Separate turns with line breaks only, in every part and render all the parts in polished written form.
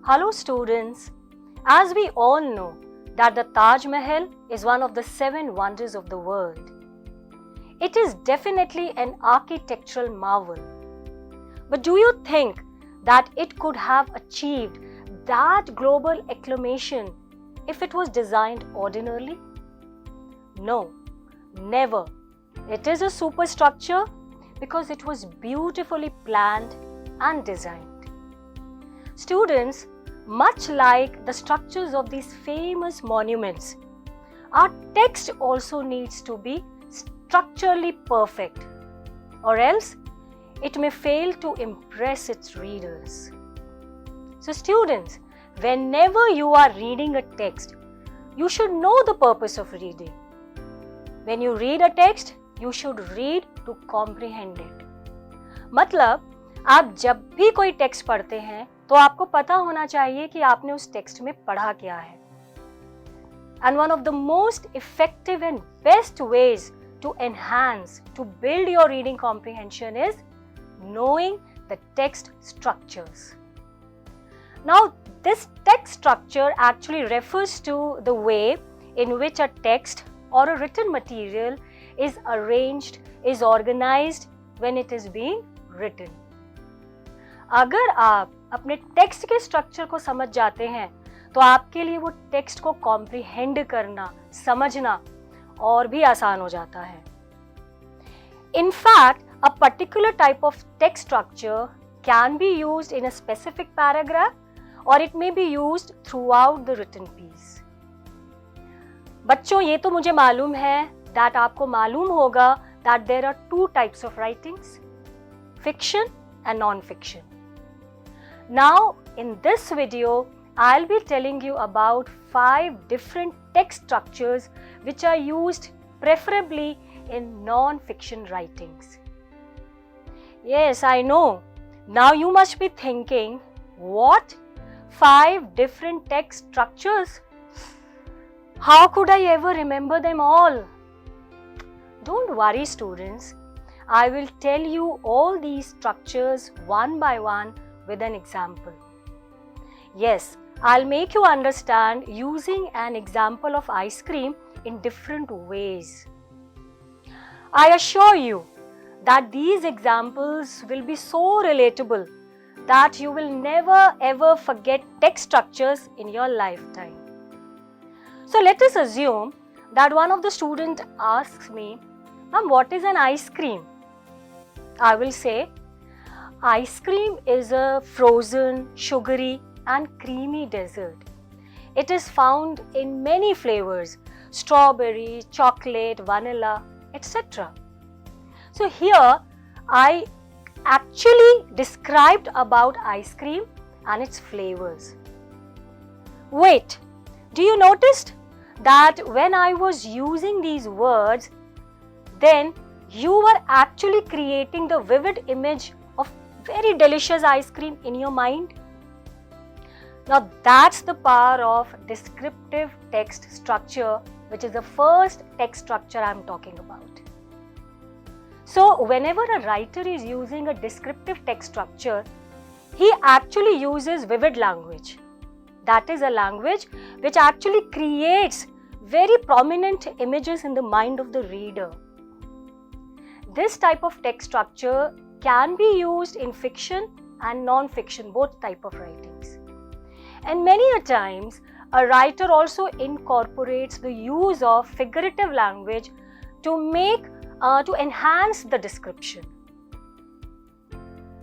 Hello students, as we all know that the Taj Mahal is one of the 7 wonders of the world. It is definitely an architectural marvel. But do you think that it could have achieved that global acclamation if it was designed ordinarily? No, never. It is a superstructure because it was beautifully planned and designed. Students, much like the structures of these famous monuments, our text also needs to be structurally perfect, or else it may fail to impress its readers. So students, whenever you are reading a text, you should know the purpose of reading. When you read a text, you should read to comprehend it. मतलब आप जब भी कोई text पढ़ते हैं तो आपको पता होना चाहिए कि आपने उस टेक्स्ट में पढ़ा क्या है. And one of the most effective and best ways to enhance, to build your reading comprehension is knowing the text structures. Now, this text structure actually refers to the way in which a text or a written material is arranged, is organized when it is being written. अगर आप अपने text के structure को समझ जाते हैं तो आपके लिए वो टेक्स्ट को कॉम्प्रिहेंड करना, समझना और भी आसान हो जाता है. In fact, a particular type of text structure can be used in a specific paragraph or it may be used throughout the written piece. बच्चों, ये तो मुझे मालूम है that आपको मालूम होगा that there are 2 types of writings, fiction and non-fiction. Now, in this video, I'll be telling you about 5 different text structures which are used preferably in non-fiction writings. Yes, I know. Now you must be thinking, what? 5 different text structures? How could I ever remember them all? Don't worry, students. I will tell you all these structures one by one with an example. Yes, I'll make you understand using an example of ice cream in different ways. I assure you that these examples will be so relatable that you will never ever forget text structures in your lifetime. So let us assume that one of the students asks me, "Ma'am, what is an ice cream?" I will say, ice cream is a frozen, sugary and creamy dessert. It is found in many flavors, strawberry, chocolate, vanilla, etc. So here I actually described about ice cream and its flavors. Wait, do you notice that when I was using these words, then you were actually creating the vivid image of very delicious ice cream in your mind? Now that's the power of descriptive text structure, which is the first text structure I'm talking about. So whenever a writer is using a descriptive text structure, he actually uses vivid language. That is a language which actually creates very prominent images in the mind of the reader. This type of text structure can be used in fiction and non-fiction, both type of writings. And many a times, a writer also incorporates the use of figurative language to enhance the description.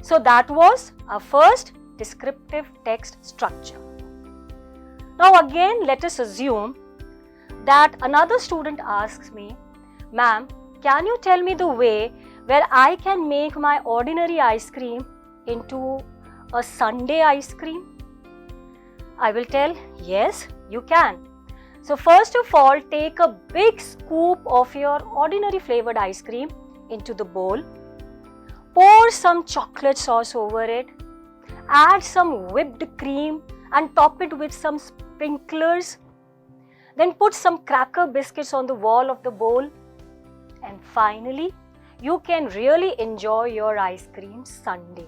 So that was our first descriptive text structure. Now again, let us assume that another student asks me, "Ma'am, can you tell me the way where I can make my ordinary ice cream into a Sunday ice cream?" I will tell, yes, you can. So first of all, take a big scoop of your ordinary flavored ice cream into the bowl. Pour some chocolate sauce over it. Add some whipped cream and top it with some sprinklers. Then put some cracker biscuits on the wall of the bowl. And finally, you can really enjoy your ice cream sundae.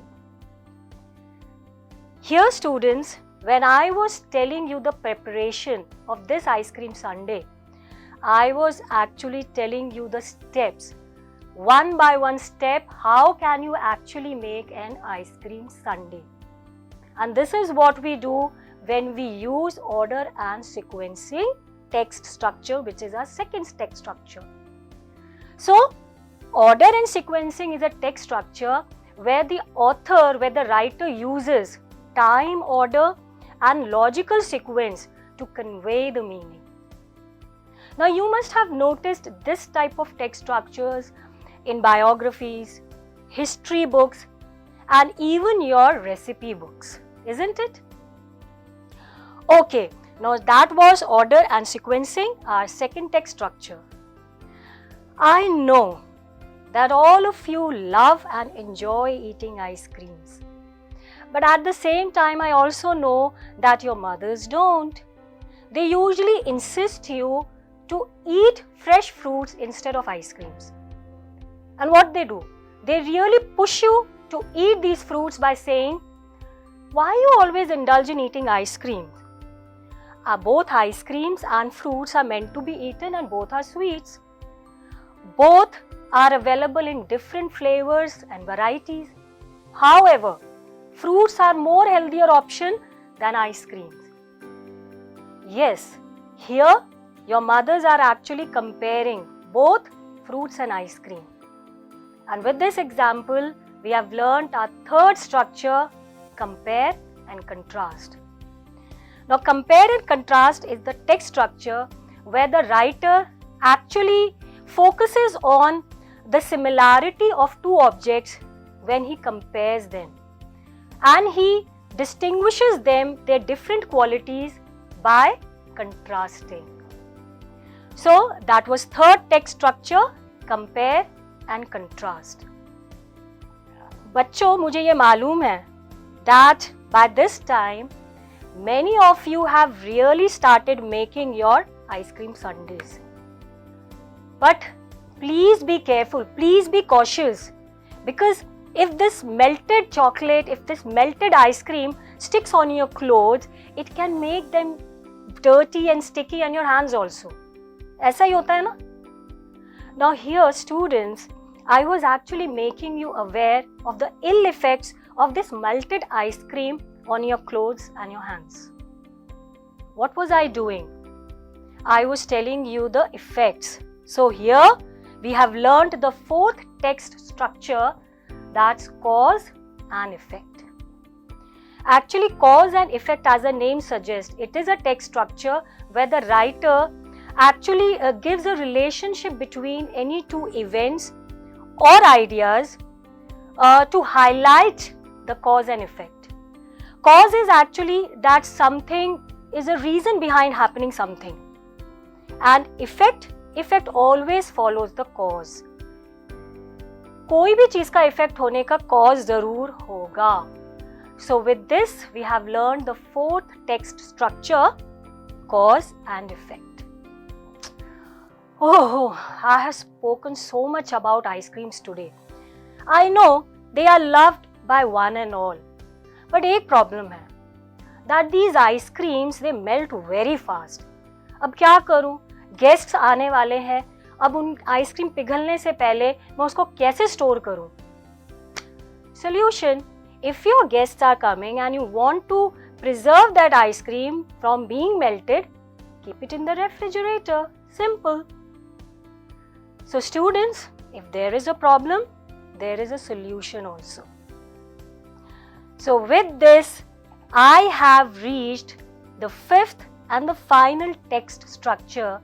Here students, when I was telling you the preparation of this ice cream sundae, I was actually telling you the steps, one by one step, how can you actually make an ice cream sundae. And this is what we do when we use order and sequencing text structure, which is our second text structure. So, order and sequencing is a text structure where the author, where the writer uses time, order and logical sequence to convey the meaning. Now you must have noticed this type of text structures in biographies, history books and even your recipe books, isn't it? Okay, now that was order and sequencing, our second text structure. I know that all of you love and enjoy eating ice creams. But at the same time, I also know that your mothers don't. They usually insist you to eat fresh fruits instead of ice creams. And what they do? They really push you to eat these fruits by saying, why you always indulge in eating ice cream? Both ice creams and fruits are meant to be eaten and both are sweets. Both are available in different flavors and varieties. However, fruits are more healthier option than ice creams. Yes, here your mothers are actually comparing both fruits and ice cream. And with this example, we have learnt our third structure, compare and contrast. Now compare and contrast is the text structure where the writer actually focuses on the similarity of two objects when he compares them. And he distinguishes them, their different qualities by contrasting. So that was third text structure, compare and contrast. बच्चों, मुझे ये मालूम है that by this time many of you have really started making your ice cream sundaes. But please be careful, please be cautious, because if this melted chocolate, if this melted ice cream sticks on your clothes, it can make them dirty and sticky on your hands also. ऐसा ही होता है ना? Now here students, I was actually making you aware of the ill effects of this melted ice cream on your clothes and your hands. What was I doing? I was telling you the effects. So here we have learnt the fourth text structure, that's cause and effect. Actually, cause and effect, as the name suggests, it is a text structure where the writer actually gives a relationship between any two events or ideas to highlight the cause and effect. Cause is actually that something is a reason behind happening something, and effect always follows the cause. कोई भी चीज का effect होने का cause जरूर होगा. So with this we have learned the fourth text structure, cause and effect. Oh, I have spoken so much about ice creams today. I know they are loved by one and all, but एक problem है that these ice creams they melt very fast. अब क्या करूं? Guests आने वाले हैं. अब उन आइसक्रीम पिघलने से पहले मैं उसको कैसे स्टोर करूं? Solution: if your guests are coming and you want to preserve that ice cream from being melted, keep it in the refrigerator. Simple. So students, if there is a problem, there is a solution also. So with this, I have reached the fifth and the final text structure,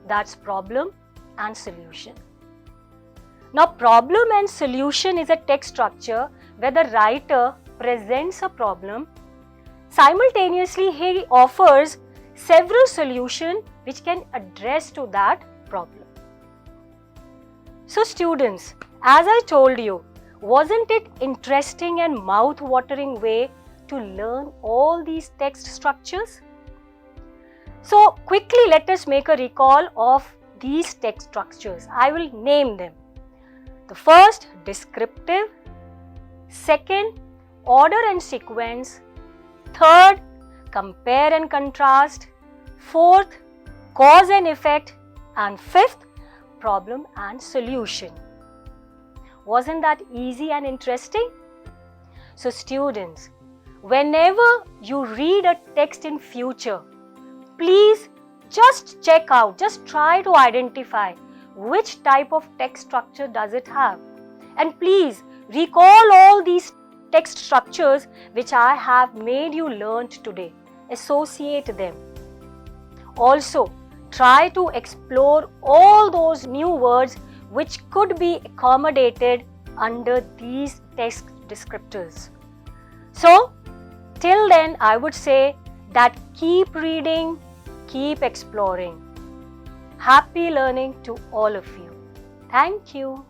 that's problem and solution. Now problem and solution is a text structure where the writer presents a problem. Simultaneously he offers several solutions which can address to that problem. So students, as I told you, wasn't it interesting and mouth-watering way to learn all these text structures? So quickly let us make a recall of these text structures. I will name them. The first, descriptive. Second, order and sequence. Third, compare and contrast. Fourth, cause and effect. And fifth, problem and solution. Wasn't that easy and interesting? So students, whenever you read a text in future, please just check out, just try to identify which type of text structure does it have. And please recall all these text structures which I have made you learn today. Associate them. Also, try to explore all those new words which could be accommodated under these text descriptors. So, till then, I would say that keep reading, keep exploring. Happy learning to all of you. Thank you.